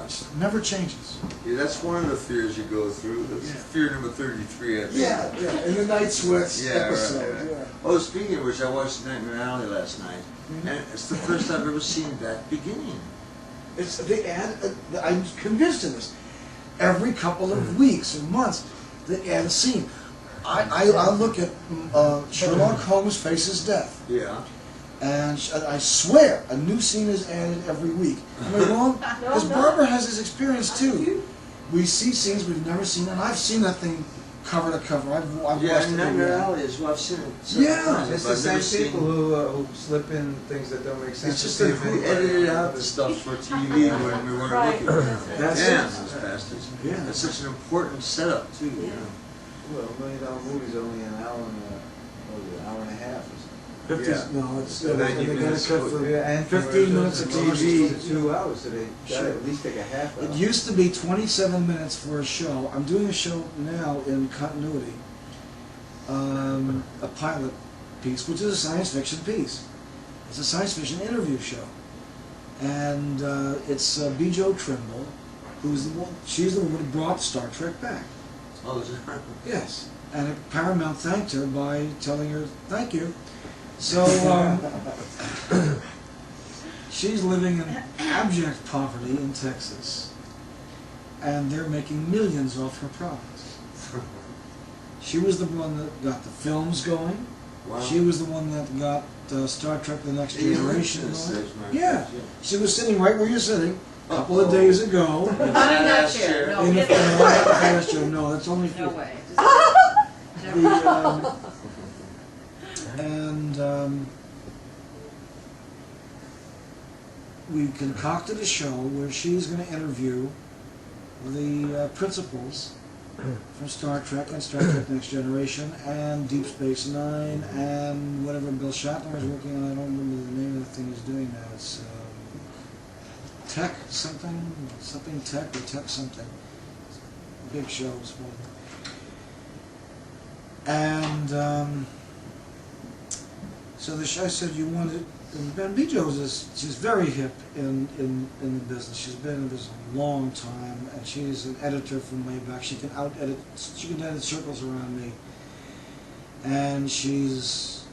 much. It never changes. Yeah, that's one of the fears you go through. That's fear number 33, I think. Yeah, yeah. And the Night Sweats episode. Right. Yeah. Oh, speaking of which, I watched Nightmare Alley last night, and it's the first I've ever seen that beginning. It's they add. I'm convinced of this. Every couple of weeks or months, they add a scene. I look at Sherlock Holmes Faces Death, Yeah. and I swear a new scene is added every week. Am I wrong? Because Barbara has this experience too. We see scenes we've never seen, and I've seen that thing cover to cover. I've watched it. Nightmare Alley as well. I've seen it. It's the same people who slip in things that don't make sense. It's just that who edited out the stuff for TV when we weren't looking at it. Damn, those bastards. Yeah. That's such an important setup too. You know? Well, $1 million movie's only an hour and hour and a half or something. 50, Yeah. no, it's So 90 they got to minutes cut for- for And 15 minutes of TV. To 2 hours, so they gotta at least take a half hour. It used to be 27 minutes for a show. I'm doing a show now in continuity, a pilot piece, which is a science fiction piece. It's a science fiction interview show, and it's Bejo Trimble, who's the one. She's the one who brought Star Trek back. Oh, is it? Yes, and Paramount thanked her by telling her thank you. So she's living in abject poverty in Texas, and they're making millions off her products. She was the one that got the films going. Wow. She was the one that got Star Trek: The Next Generation going. Yeah, Yeah. she was sitting right where you're sitting a couple of days ago. Not in that chair. No, In the get that. no, that's only No for way. we concocted a show where she's going to interview the principals from Star Trek and Star Trek Next Generation and Deep Space Nine and whatever Bill Shatner is working on. I don't remember the name of the thing he's doing now. It's Tech something Tech or Tech something. Big shows. And so the show said you wanted. And Ben Bejo's she's very hip in the business. She's been in this a long time, and she's an editor from way back. She can edit circles around me, and she's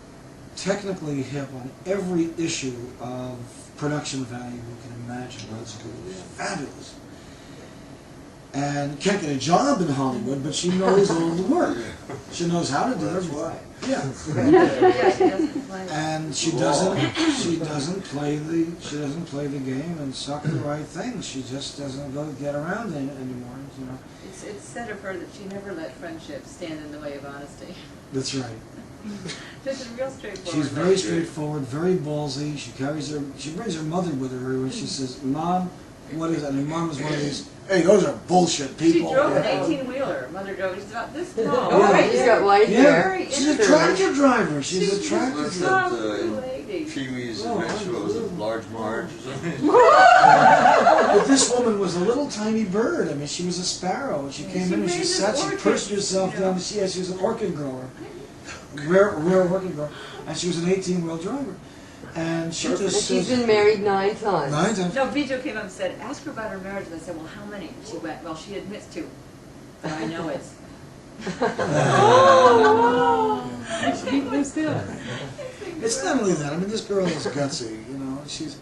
technically hip on every issue of production value you can imagine. That's cool. Fabulous. And can't get a job in Hollywood, but she knows all the work. She knows how to do everything. Yeah. Yeah, she doesn't play. And she doesn't play the game and suck the right things. She just doesn't go get around anymore. You know. It's said of her that she never let friendship stand in the way of honesty. That's right. Just a real straightforward. She's very straightforward, very ballsy. She brings her mother with her when she says, "Mom, what is that?" And her mom is one of these. Hey, those are bullshit people. She drove an 18-wheeler. Mother drove. She's about this tall. Oh, right, she's got white hair. Very She's a interesting. tractor driver. She's a tractor What's driver. that lady. Pee-wee's Adventure? What was it? Large Marge or something? But this woman was a little tiny bird. I mean, she was a sparrow. And she came in and she raised sat, she orchids, pushed herself you know. down. She was an orchid grower. Rare orchid grower. And she was an 18-wheel driver. And she And just she's says, been married 9 times. 9 times. No, Bejo came up and said, ask her about her marriage. And I said, well, how many? And she went, well, she admits to. But I know it's. It's not only that. I mean, this girl is gutsy, you know. She's,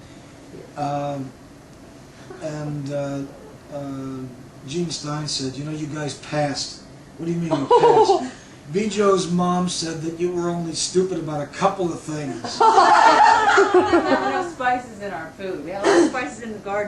Gene Stein said, you know, you guys passed. What do you mean you passed? Bejo's mom said that you were only stupid about a couple of things. We have enough spices in our food. We have a lot of spices in the garden.